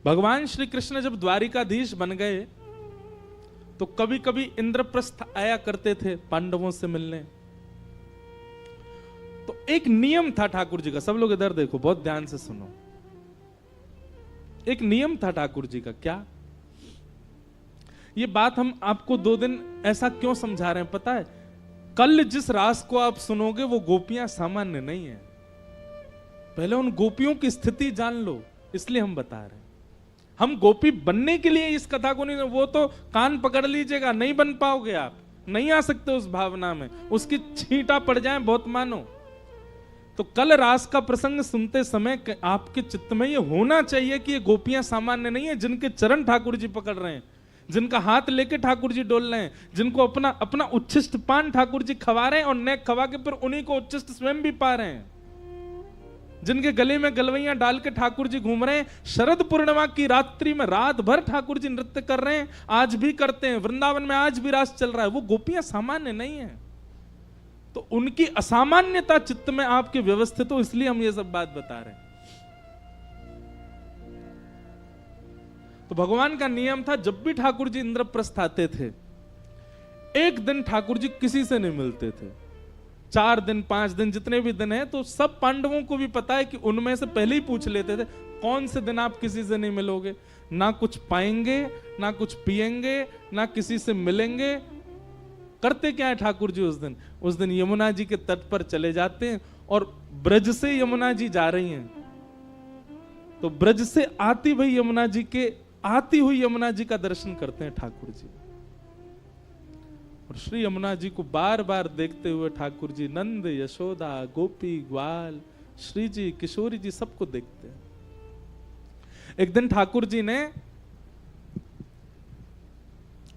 भगवान श्री कृष्ण जब द्वारिकाधीश बन गए तो कभी कभी इंद्रप्रस्थ आया करते थे पांडवों से मिलने। तो एक नियम था ठाकुर जी का, सब लोग इधर देखो, बहुत ध्यान से सुनो। एक नियम था ठाकुर जी का, क्या? ये बात हम आपको 2 दिन ऐसा क्यों समझा रहे हैं पता है? कल जिस रास को आप सुनोगे वो गोपियां सामान्य नहीं है। पहले उन गोपियों की स्थिति जान लो, इसलिए हम बता रहे हैं। हम गोपी बनने के लिए इस कथा को नहीं, वो तो कान पकड़ लीजिएगा, नहीं बन पाओगे, आप नहीं आ सकते उस भावना में, उसकी छींटा पड़ जाए बहुत मानो। तो कल रास का प्रसंग सुनते समय आपके चित्त में ये होना चाहिए कि ये गोपियां सामान्य नहीं है, जिनके चरण ठाकुर जी पकड़ रहे हैं, जिनका हाथ लेके ठाकुर जी डोल रहे हैं, जिनको अपना अपना उच्छिष्ट पान ठाकुर जी खवा रहे हैं और नेक खवा के फिर उन्हीं को उच्छिष्ट स्वयं भी पा रहे हैं, जिनके गले में गलवैयां डाल के ठाकुर जी घूम रहे हैं। शरद पूर्णिमा की रात्रि में रात भर ठाकुर जी नृत्य कर रहे हैं, आज भी करते हैं, वृंदावन में आज भी रास चल रहा है। वो गोपियां सामान्य नहीं है, तो उनकी असामान्यता चित्त में आपके व्यवस्थित हो, इसलिए हम ये सब बात बता रहे हैं। तो भगवान का नियम था, जब भी ठाकुर जी इंद्रप्रस्थ आते थे, एक दिन ठाकुर जी किसी से नहीं मिलते थे। 4 दिन 5 दिन जितने भी दिन हैं, तो सब पांडवों को भी पता है कि उनमें से पहले ही पूछ लेते थे कौन से दिन आप किसी से नहीं मिलोगे, ना कुछ पाएंगे, ना कुछ पिएंगे, ना किसी से मिलेंगे। करते क्या है ठाकुर जी उस दिन यमुना जी के तट पर चले जाते हैं, और ब्रज से यमुना जी जा रही हैं, तो ब्रज से आती हुई यमुना जी का दर्शन करते हैं ठाकुर जी। और श्री यमुना जी को बार बार देखते हुए ठाकुर जी नंद, यशोदा, गोपी, ग्वाल, श्री जी, किशोरी जी सबको देखते हैं। एक दिन ठाकुर जी ने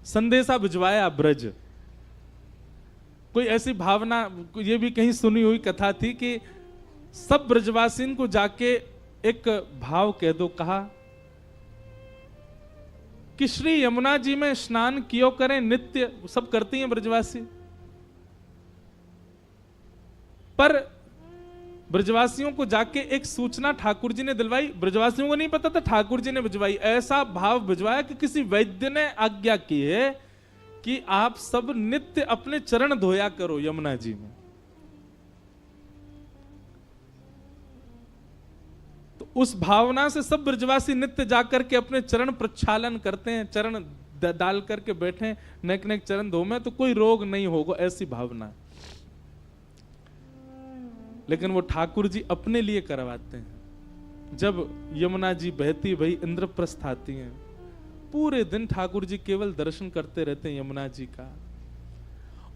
संदेशा भिजवाया ब्रज। कोई ऐसी भावना, ये भी कहीं सुनी हुई कथा थी कि सब ब्रजवासियों को जाके एक भाव कह दो, कहा कि श्री यमुना जी में स्नान कियो करें नित्य, सब करती हैं ब्रजवासी, पर ब्रजवासियों को जाके एक सूचना ठाकुर जी ने दिलवाई। ब्रजवासियों को नहीं पता था, ठाकुर जी ने भिजवाई। ऐसा भाव भिजवाया कि किसी वैद्य ने आज्ञा की है कि आप सब नित्य अपने चरण धोया करो यमुना जी में। तो उस भावना से सब ब्रजवासी नित्य जाकर के अपने चरण प्रक्षालन करते हैं, चरण डाल करके बैठे, नेक नेक चरण धो में, तो कोई रोग नहीं होगा, ऐसी भावना। लेकिन वो ठाकुर जी अपने लिए करवाते हैं। जब यमुना जी बहती भई इंद्रप्रस्थ आती हैं, पूरे दिन ठाकुर जी केवल दर्शन करते रहते हैं यमुना जी का,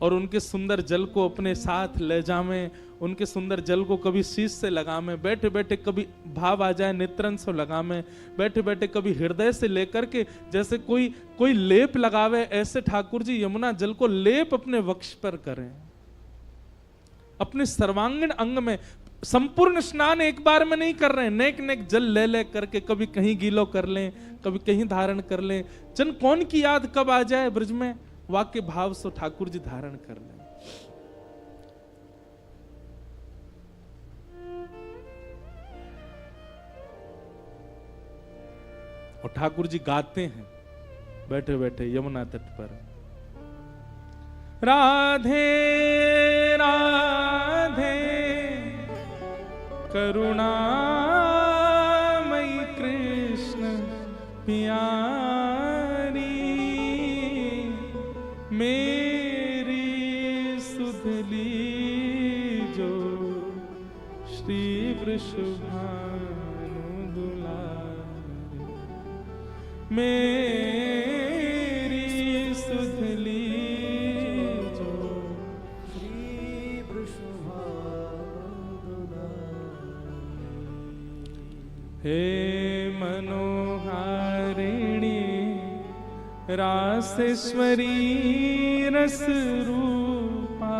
और उनके सुंदर जल को अपने साथ ले जावे, उनके सुंदर जल को कभी शीश से लगावे, बैठे बैठे कभी भाव आ जाए नेत्रन से लगावे, बैठे बैठे कभी हृदय से लेकर के जैसे कोई लेप लगावे, ऐसे ठाकुर जी यमुना जल को लेप अपने वक्ष पर करें, अपने सर्वांगीण अंग में। संपूर्ण स्नान एक बार में नहीं कर रहे हैं, नेक नेक जल ले ले करके, कभी कहीं गीलो कर लें, कभी कहीं धारण कर लें। जन कौन की याद कब आ जाए ब्रज में, वाक्य भाव से ठाकुर जी धारण कर लें। और ठाकुर जी गाते हैं बैठे बैठे यमुना तट पर, राधे राधे करुणामयी कृष्ण प्यारी, मेरी सुधली जो श्री वृषभानु दुलारी, मेरी सुधली जो श्री वृषभानु दुलारी। हे मनोहारिणी रासेश्वरी रस रूपा,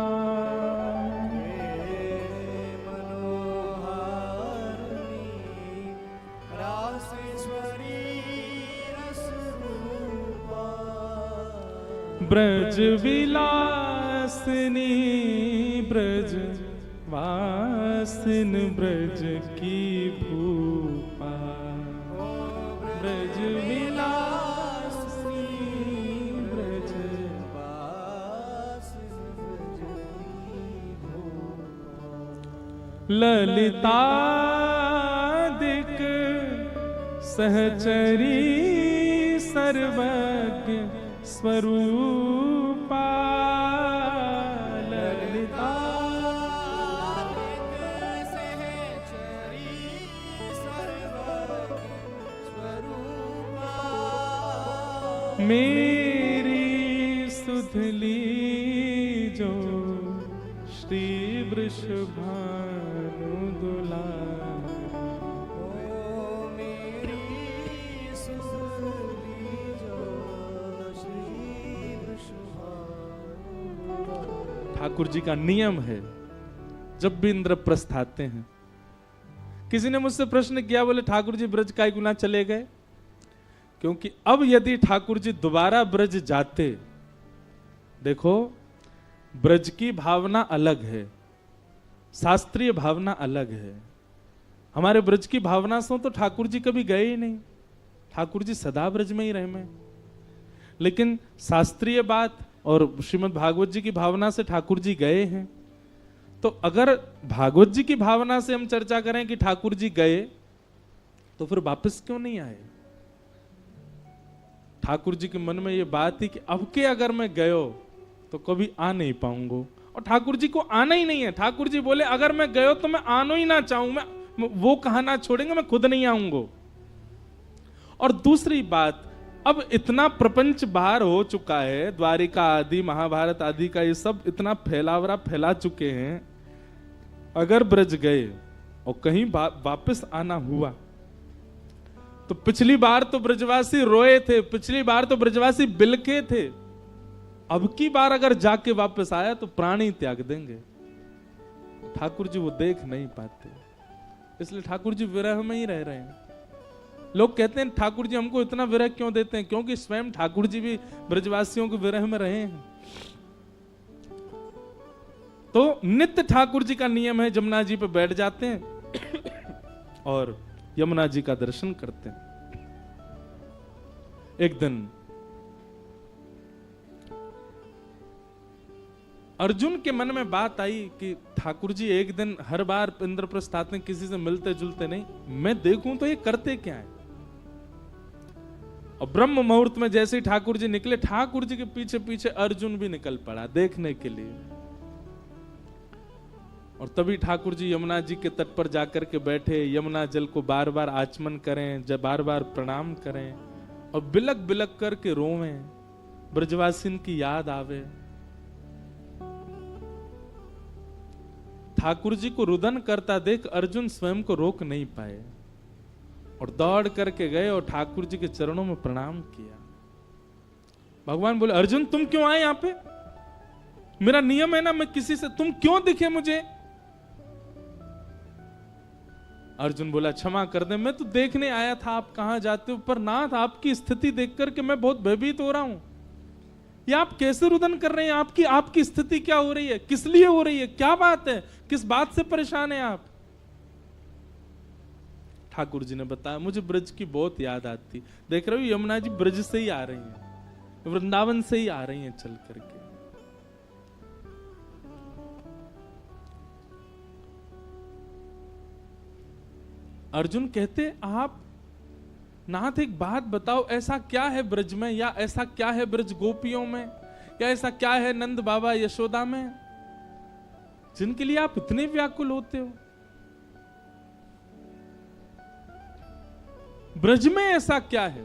ब्रज विलासिनी ब्रज वासिन ब्रज की भूपा, ब्रज ब्रज विलासी ब्रज ललितादिक सहचरी सर्वज्ञ स्वरूपा ललिता मेरी सुधली जो श्री वृषभानु ठाकुर जी का नियम है, जब भी इंद्रप्रस्थ आते हैं। किसी ने मुझसे प्रश्न किया, बोले ठाकुर जी ब्रज काय गुना चले गए? क्योंकि अब यदि ठाकुर जी दोबारा ब्रज जाते, देखो ब्रज की भावना अलग है, शास्त्रीय भावना अलग है। हमारे ब्रज की भावना से तो ठाकुर जी कभी गए ही नहीं, ठाकुर जी सदा ब्रज में ही रहे में। लेकिन शास्त्रीय बात और श्रीमद् भागवत जी की भावना से ठाकुर जी गए हैं। तो अगर भागवत जी की भावना से हम चर्चा करें कि ठाकुर जी गए, तो फिर वापस क्यों नहीं आए? ठाकुर जी के मन में ये बात थी कि अब के अगर मैं गयो तो कभी आ नहीं पाऊंगा, और ठाकुर जी को आना ही नहीं है। ठाकुर जी बोले अगर मैं गयो तो मैं आना ही ना चाहूं, मैं वो कहना छोड़ेंगे, मैं खुद नहीं आऊंगा। और दूसरी बात, अब इतना प्रपंच बाहर हो चुका है, द्वारिका आदि महाभारत आदि का ये सब इतना फैलावरा फैला चुके हैं। अगर ब्रज गए और कहीं वापस आना हुआ, तो पिछली बार तो ब्रजवासी रोए थे, पिछली बार तो ब्रजवासी बिलके थे, अब की बार अगर जाके वापस आया तो प्राण ही त्याग देंगे। ठाकुर जी वो देख नहीं पाते, इसलिए ठाकुर जी विरह में ही रह रहे हैं। लोग कहते हैं ठाकुर जी हमको इतना विरह क्यों देते हैं? क्योंकि स्वयं ठाकुर जी भी ब्रजवासियों के विरह में रहे हैं। तो नित्य ठाकुर जी का नियम है, जमुना जी पे बैठ जाते हैं और यमुना जी का दर्शन करते हैं। एक दिन अर्जुन के मन में बात आई कि ठाकुर जी एक दिन हर बार इंद्रप्रस्थ आते हैं, किसी से मिलते जुलते नहीं, मैं देखूं तो ये करते क्या है। और ब्रह्म मुहूर्त में जैसे ही ठाकुर जी निकले, ठाकुर जी के पीछे पीछे अर्जुन भी निकल पड़ा देखने के लिए। और तभी ठाकुर जी यमुना जी के तट पर जाकर के बैठे, यमुना जल को बार बार आचमन करें, जब बार बार प्रणाम करें और बिलक बिलक करके रोवें, ब्रजवासिन की याद आवे। ठाकुर जी को रुदन करता देख अर्जुन स्वयं को रोक नहीं पाए और दौड़ करके गए और ठाकुर जी के चरणों में प्रणाम किया। भगवान बोले अर्जुन तुम क्यों आए यहां पे? मेरा नियम है ना, मैं किसी से, तुम क्यों दिखे मुझे? अर्जुन बोला क्षमा कर दे, मैं तो देखने आया था आप कहां जाते हो, पर नाथ आपकी स्थिति देख करके मैं बहुत भयभीत हो रहा हूं। ये आप कैसे रुदन कर रहे हैं? आपकी स्थिति क्या हो रही है? किस लिए हो रही है? क्या बात है? किस बात से परेशान है आप? ठाकुर जी ने बताया मुझे ब्रज की बहुत याद आती। देख रहे हो यमुना जी ब्रज से ही आ रही हैं, वृंदावन से ही आ रही हैं चल करके। अर्जुन कहते आप नाथ एक बात बताओ, ऐसा क्या है ब्रज में, या ऐसा क्या है ब्रज गोपियों में, या ऐसा क्या है नंद बाबा यशोदा में, जिनके लिए आप इतने व्याकुल होते हो? ब्रज में ऐसा क्या है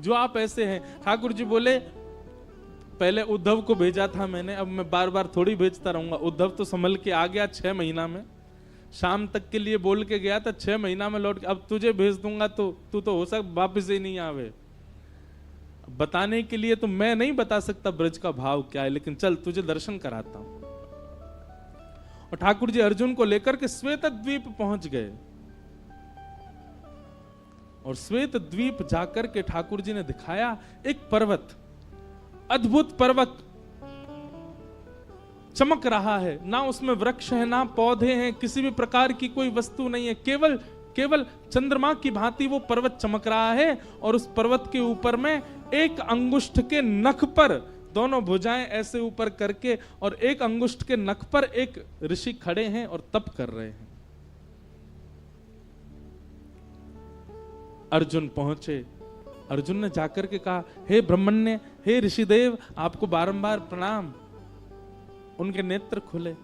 जो आप ऐसे हैं? ठाकुर जी बोले पहले उद्धव को भेजा था मैंने, अब मैं बार बार थोड़ी भेजता रहूंगा। उद्धव तो संभल के आ गया 6 महीना में, शाम तक के लिए बोल के गया था, 6 महीना में लौट के, अब तुझे भेज दूंगा तो तू तो हो सकता वापिस ही नहीं आवे। बताने के लिए तो मैं नहीं बता सकता ब्रज का भाव क्या है, लेकिन चल तुझे दर्शन कराता हूं। और ठाकुर जी अर्जुन को लेकर के श्वेत द्वीप पहुंच गए, और श्वेत द्वीप जाकर के ठाकुर जी ने दिखाया एक पर्वत, अद्भुत पर्वत चमक रहा है, ना उसमें वृक्ष है ना पौधे हैं, किसी भी प्रकार की कोई वस्तु नहीं है, केवल केवल चंद्रमा की भांति वो पर्वत चमक रहा है और उस पर्वत के ऊपर में एक अंगुष्ठ के नख पर दोनों भुजाएं ऐसे ऊपर करके और एक अंगुष्ठ के नख पर एक ऋषि खड़े हैं और तप कर रहे हैं। अर्जुन पहुंचे। अर्जुन ने जाकर के कहा, हे ब्रह्मण्य, हे ऋषिदेव, आपको बारंबार प्रणाम। उनके नेत्र खुले।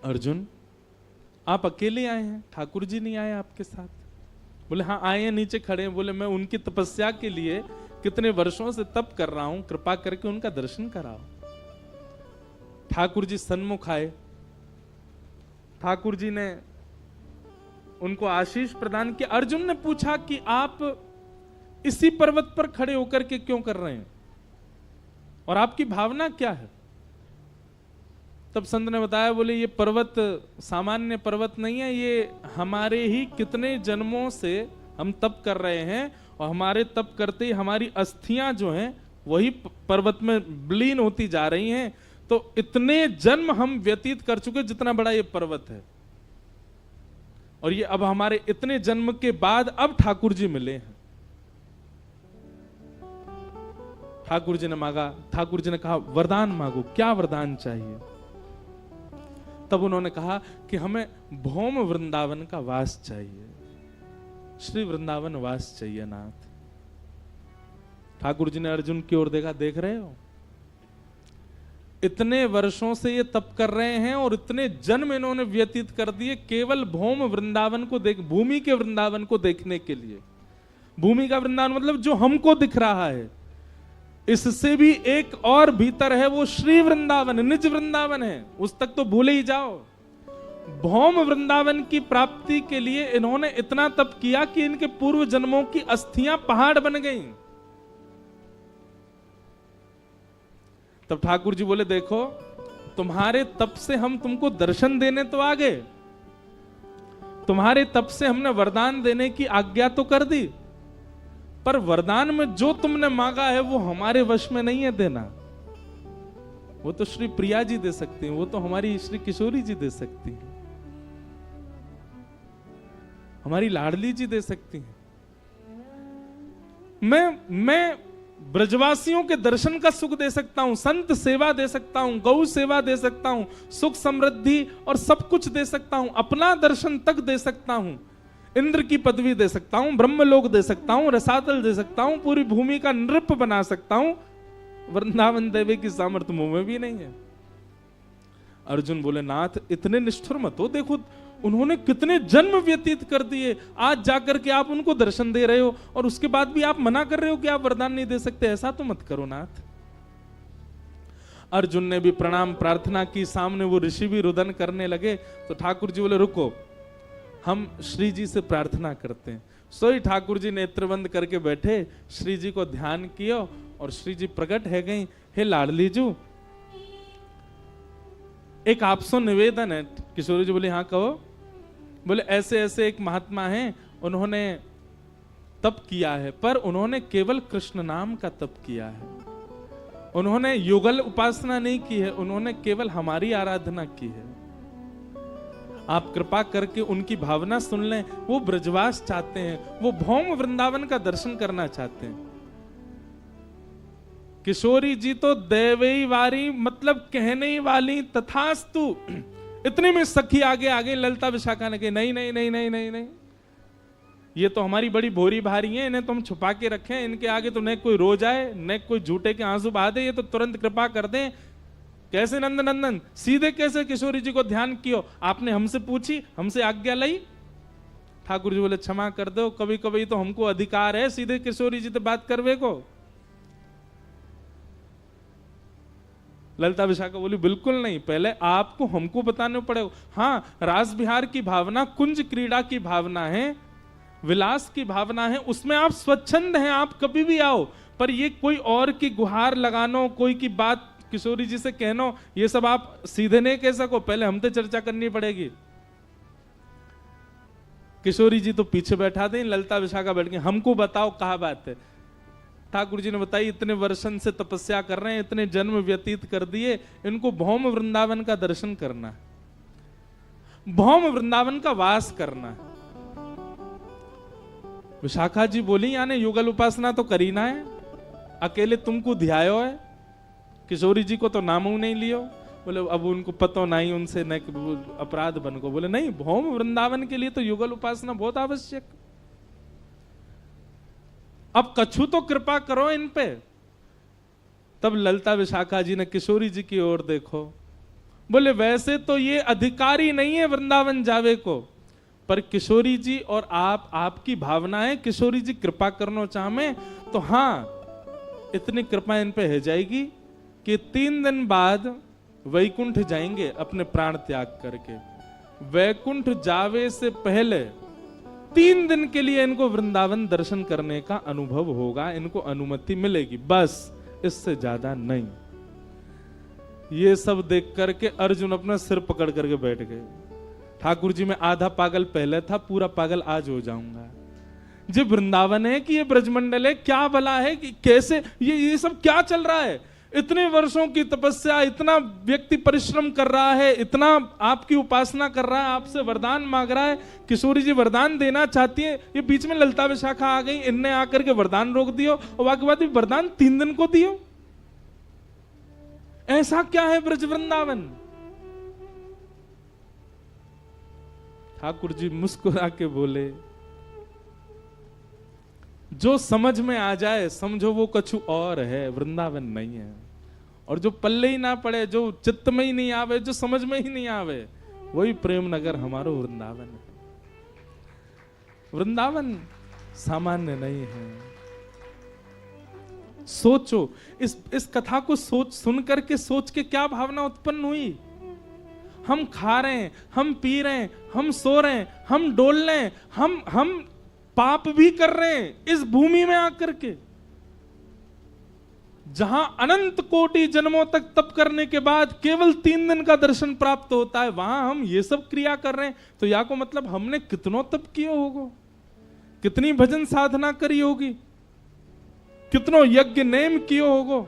अर्जुन, आप अकेले आए हैं, ठाकुर जी नहीं आए आपके साथ? बोले हाँ आए हैं, नीचे खड़े हैं। बोले मैं उनकी तपस्या के लिए कितने वर्षों से तप कर रहा हूं, कृपा करके उनका दर्शन कराओ। ठाकुर जी सन्मुख आए। ठाकुर जी ने उनको आशीष प्रदान किया। अर्जुन ने पूछा कि आप इसी पर्वत पर खड़े होकर के क्यों कर रहे हैं और आपकी भावना क्या है? तब संत ने बताया, बोले ये पर्वत सामान्य पर्वत नहीं है, ये हमारे ही कितने जन्मों से हम तप कर रहे हैं और हमारे तप करते ही हमारी अस्थियां जो हैं वही पर्वत में विलीन होती जा रही हैं। तो इतने जन्म हम व्यतीत कर चुके जितना बड़ा ये पर्वत है, और ये अब हमारे इतने जन्म के बाद अब ठाकुर जी मिले हैं। ठाकुर जी ने मांगा। ठाकुर जी ने कहा, वरदान मांगो, क्या वरदान चाहिए? तब उन्होंने कहा कि हमें भौम वृंदावन का वास चाहिए, श्री वृंदावन वास चाहिए नाथ। ठाकुर जी ने अर्जुन की ओर देखा, देख रहे हो इतने वर्षों से ये तप कर रहे हैं और इतने जन्म इन्होंने व्यतीत कर दिए केवल भौम वृंदावन को देख, भूमि के वृंदावन को देखने के लिए। भूमि का वृंदावन मतलब जो हमको दिख रहा है, इससे भी एक और भीतर है, वो श्री वृंदावन, निज वृंदावन है, उस तक तो भूले ही जाओ। भौम वृंदावन की प्राप्ति के लिए इन्होंने इतना तप किया कि इनके पूर्व जन्मों की अस्थियां पहाड़ बन गईं। तब ठाकुर जी बोले, देखो तुम्हारे तप से हम तुमको दर्शन देने तो आ गए, तुम्हारे तप से हमने वरदान देने की आज्ञा तो कर दी, पर वरदान में जो तुमने मांगा है वो हमारे वश में नहीं है देना। वो तो श्री प्रिया जी दे सकती हैं, वो तो हमारी श्री किशोरी जी दे सकती हैं, हमारी लाडली जी दे सकती हैं। मैं ब्रजवासियों के दर्शन का सुख दे सकता हूं, संत सेवा दे सकता हूं, गौ सेवा दे सकता हूं, सुख समृद्धि और सब कुछ दे सकता हूं, अपना दर्शन तक दे सकता हूं, इंद्र की पदवी दे सकता हूं, ब्रह्मलोक दे सकता हूं, रसातल दे सकता हूं, पूरी भूमि का नृप बना सकता हूं। वृंदावन देवे की सामर्थ्य मुंह में भी नहीं है। अर्जुन बोले, नाथ इतने निष्ठुर मत हो, देखो उन्होंने कितने जन्म व्यतीत कर दिए, आज जाकर के आप उनको दर्शन दे रहे हो और उसके बाद भी आप मना कर रहे हो कि आप वरदान नहीं दे सकते। ऐसा तो मत करो नाथ। अर्जुन ने भी प्रणाम प्रार्थना की, सामने वो ऋषि भी रुदन करने लगे। तो ठाकुर जी बोले, रुको, हम श्री जी से प्रार्थना करते हैं। सोई ठाकुर जी नेत्र बंद करके बैठे, श्री जी को ध्यान किया और श्री जी प्रकट है गई। हे लाडली जू, एक आपसे निवेदन है। किशोरी जी बोले, हाँ कहो। बोले, ऐसे ऐसे एक महात्मा हैं, उन्होंने तप किया है, पर उन्होंने केवल कृष्ण नाम का तप किया है, उन्होंने युगल उपासना नहीं की है, उन्होंने केवल हमारी आराधना की है। आप कृपा करके उनकी भावना सुन लें। वो ब्रजवास चाहते हैं, वो भौम वृंदावन का दर्शन करना चाहते हैं। किशोरी जी तो देवई वारी मतलब कहने वाली तथास्तु। इतने में सखी आगे आगे ललता विशाखा ने कही, नहीं नहीं नहीं नहीं नहीं नहीं, ये तो हमारी बड़ी भोरी भारी है, इन्हें तो हम छुपा के रखें, इनके आगे तो न कोई रो जाए न कोई झूठे के आंसू बहा दे, ये तो तुरंत कृपा कर दें। कैसे नंद नंदन, सीधे कैसे किशोरी जी को ध्यान कियो, आपने हमसे पूछी, हमसे आज्ञा लाई। ठाकुर जी बोले, क्षमा कर दो, कभी कभी तो हमको अधिकार है सीधे किशोरी जी से बात करवे को। ललिता विशाखा बोली, बिल्कुल नहीं, पहले आपको हमको बताने पड़ेगा। हाँ, रास बिहार की भावना, कुंज क्रीड़ा की भावना है, विलास की भावना है, उसमें आप स्वच्छंद हैं, आप कभी भी आओ, पर ये कोई और की गुहार लगानो, कोई की बात किशोरी जी से कहनो, ये सब आप सीधे नहीं कह सको, पहले हमसे चर्चा करनी पड़ेगी। किशोरी जी तो पीछे बैठा दें, ललिता विशाखा बैठ गई, हमको बताओ कहा बात है। ठाकुर जी ने बताई, इतने वर्षन से तपस्या कर रहे हैं, इतने जन्म व्यतीत कर दिए, इनको भौम वृंदावन का दर्शन करना है, भौम वृंदावन का वास करना है। विशाखा जी बोली यानी युगल उपासना तो करी ना है, अकेले तुमको ध्यायो है, किशोरी जी को तो नामों नहीं लियो। बोले अब उनको पतो नहीं, उनसे न अपराध बन को। बोले नहीं, भौम वृंदावन के लिए तो युगल उपासना बहुत आवश्यक। अब कछु तो कृपा करो इन पे। तब ललता विशाखा जी ने किशोरी जी की ओर देखो, बोले वैसे तो ये अधिकारी नहीं है वृंदावन जावे को, पर किशोरी जी और आपकी भावना है, किशोरी जी कृपा करना चाहे तो हाँ, इतनी कृपा इन पे है जाएगी कि 3 दिन बाद वैकुंठ जाएंगे अपने प्राण त्याग करके। वैकुंठ जावे से पहले 3 दिन के लिए इनको वृंदावन दर्शन करने का अनुभव होगा, इनको अनुमति मिलेगी, बस इससे ज्यादा नहीं। ये सब देख करके अर्जुन अपना सिर पकड़ करके बैठ गए। ठाकुर जी मैं आधा पागल पहले था, पूरा पागल आज हो जाऊंगा। जो वृंदावन है कि ये ब्रजमंडल है, क्या भला है कि कैसे ये सब क्या चल रहा है? इतने वर्षों की तपस्या, इतना व्यक्ति परिश्रम कर रहा है, इतना आपकी उपासना कर रहा है, आपसे वरदान मांग रहा है। किशोरी जी वरदान देना चाहती है, ये बीच में ललता विशाखा आ गई, इनने आकर के वरदान रोक दियो और बाकी बात वरदान 3 दिन को दियो। ऐसा क्या है ब्रज वृंदावन? ठाकुर जी मुस्कुरा के बोले, जो समझ में आ जाए समझो वो कछु और है, वृंदावन नहीं है। और जो पल्ले ही ना पड़े, जो चित्त में ही नहीं आवे, जो समझ में ही नहीं आवे, वही प्रेम नगर हमारो वृंदावन है। वृंदावन सामान्य नहीं है। सोचो, इस कथा को सुन करके सोच के क्या भावना उत्पन्न हुई? हम खा रहे हैं, हम पी रहे हैं, हम सो रहे हैं, हम डोल रहे हैं, हम पाप भी कर रहे हैं इस भूमि में आकर के, जहां अनंत कोटि जन्मों तक तप करने के बाद केवल 3 दिन का दर्शन प्राप्त होता है, वहां हम ये सब क्रिया कर रहे हैं। तो या को मतलब हमने कितनों तप किए होगो, कितनी भजन साधना करी होगी, कितनों यज्ञ नेम किए होगो,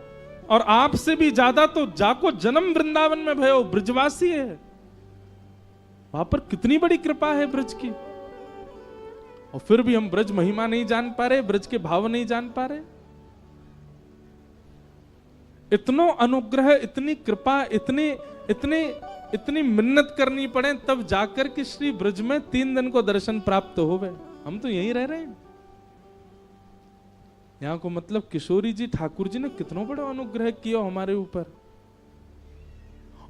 और आपसे भी ज्यादा तो जाको जन्म वृंदावन में भयो, ब्रजवासी है, वहां पर कितनी बड़ी कृपा है ब्रज की। और फिर भी हम ब्रज महिमा नहीं जान पा रहे, ब्रज के भाव नहीं जान पा रहे। इतनो अनुग्रह, इतनी कृपा, इतनी मिन्नत करनी पड़े तब जाकर के श्री ब्रज में 3 दिन को दर्शन प्राप्त होवे। हम तो यहीं रह रहे हैं। यहां को मतलब किशोरी जी, ठाकुर जी ने कितना बड़ा अनुग्रह किया हमारे ऊपर।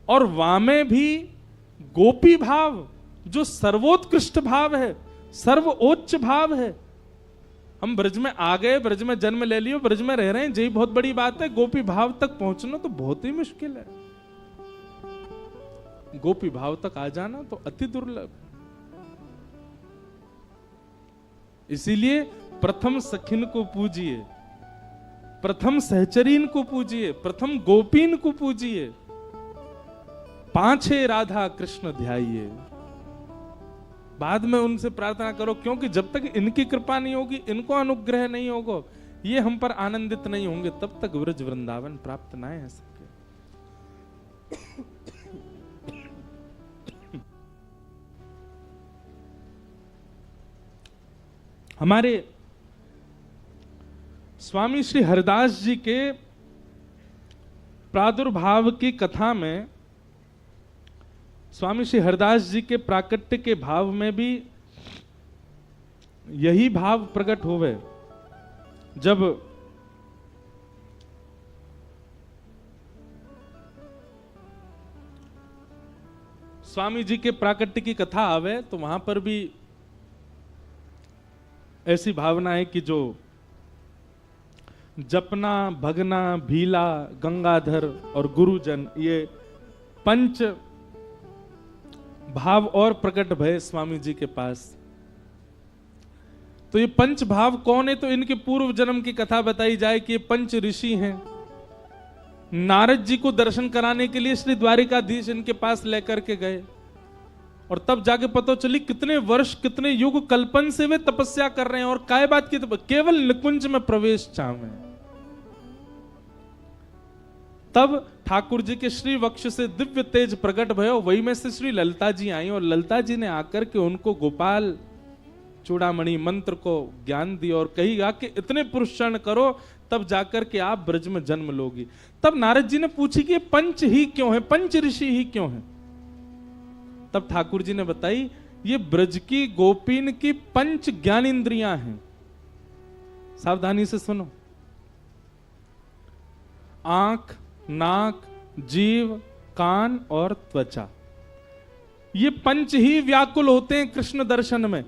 और वामे भी गोपी भाव, जो सर्वोत्कृष्ट भाव है, सर्वोच्च भाव है। हम ब्रज में आ गए, ब्रज में जन्म ले लियो, ब्रज में रह रहे हैं, यही बहुत बड़ी बात है। गोपी भाव तक पहुंचना तो बहुत ही मुश्किल है। गोपी भाव तक आ जाना तो अति दुर्लभ। इसीलिए प्रथम सखिन को पूजिए, प्रथम सहचरीन को पूजिए, प्रथम गोपीन को पूजिए, पांचे राधा कृष्ण ध्याइए। बाद में उनसे प्रार्थना करो, क्योंकि जब तक इनकी कृपा नहीं होगी, इनको अनुग्रह नहीं होगा, ये हम पर आनंदित नहीं होंगे, तब तक ब्रज वृंदावन प्राप्त ना है सके। हमारे स्वामी श्री हरिदास जी के प्रादुर्भाव की कथा में, स्वामी श्री हरिदास जी के प्राकट्य के भाव में भी यही भाव प्रकट होवे। जब स्वामी जी के प्राकट्य की कथा आवे तो वहां पर भी ऐसी भावना है कि जो जपना, भगना, भीला, गंगाधर और गुरुजन, ये 5 भाव और प्रकट भय स्वामी जी के पास। तो ये 5 भाव कौन है? तो इनके पूर्व जन्म की कथा बताई जाए कि ये 5 ऋषि हैं। नारद जी को दर्शन कराने के लिए श्री द्वारिकाधीश इनके पास लेकर के गए, और तब जाके पता चली कितने वर्ष, कितने युग कल्पन से वे तपस्या कर रहे हैं। और काय बात की, केवल निकुंज में प्रवेश चाहे। तब ठाकुर जी के श्री वक्ष से दिव्य तेज प्रकट भयो, वही में से श्री ललता जी आई, और ललता जी ने आकर के उनको गोपाल चूड़ामणि मंत्र को ज्ञान दिया और कहीगा कि इतने पुरुषार्थ करो तब जाकर के आप ब्रज में जन्म लोगी। तब नारद जी ने पूछी कि पंच ही क्यों है, पंच ऋषि ही क्यों है? तब ठाकुर जी ने बताई ये ब्रज की गोपीन की पंच ज्ञान इंद्रियां हैं। सावधानी से सुनो। आंख, नाक, जीव, कान और त्वचा, ये पंच ही व्याकुल होते हैं कृष्ण दर्शन में।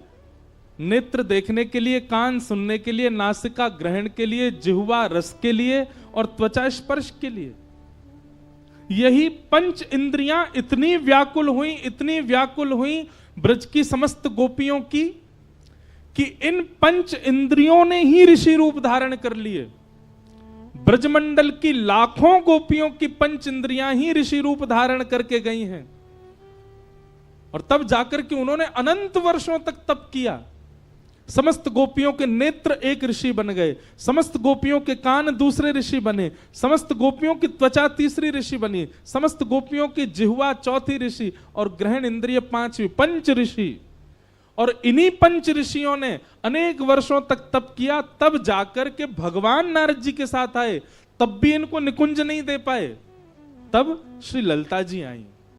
नेत्र देखने के लिए, कान सुनने के लिए, नासिका ग्रहण के लिए, जिह्वा रस के लिए और त्वचा स्पर्श के लिए। यही पंच इंद्रियां इतनी व्याकुल हुई ब्रज की समस्त गोपियों की कि इन पंच इंद्रियों ने ही ऋषि रूप धारण कर लिए। ब्रजमंडल की लाखों गोपियों की पंच इंद्रियां ही ऋषि रूप धारण करके गई हैं। और तब जाकर के उन्होंने अनंत वर्षों तक तप किया। समस्त गोपियों के नेत्र एक ऋषि बन गए, समस्त गोपियों के कान दूसरे ऋषि बने, समस्त गोपियों की त्वचा तीसरी ऋषि बनी, समस्त गोपियों की जिह्वा चौथी ऋषि और ग्रहण इंद्रिय पांचवी, पंच ऋषि। और इन्हीं पंच ऋषियों ने अनेक वर्षों तक तप किया। तब जाकर के भगवान नारद जी के साथ आए, तब भी इनको निकुंज नहीं दे पाए। तब श्री ललिता जी आई।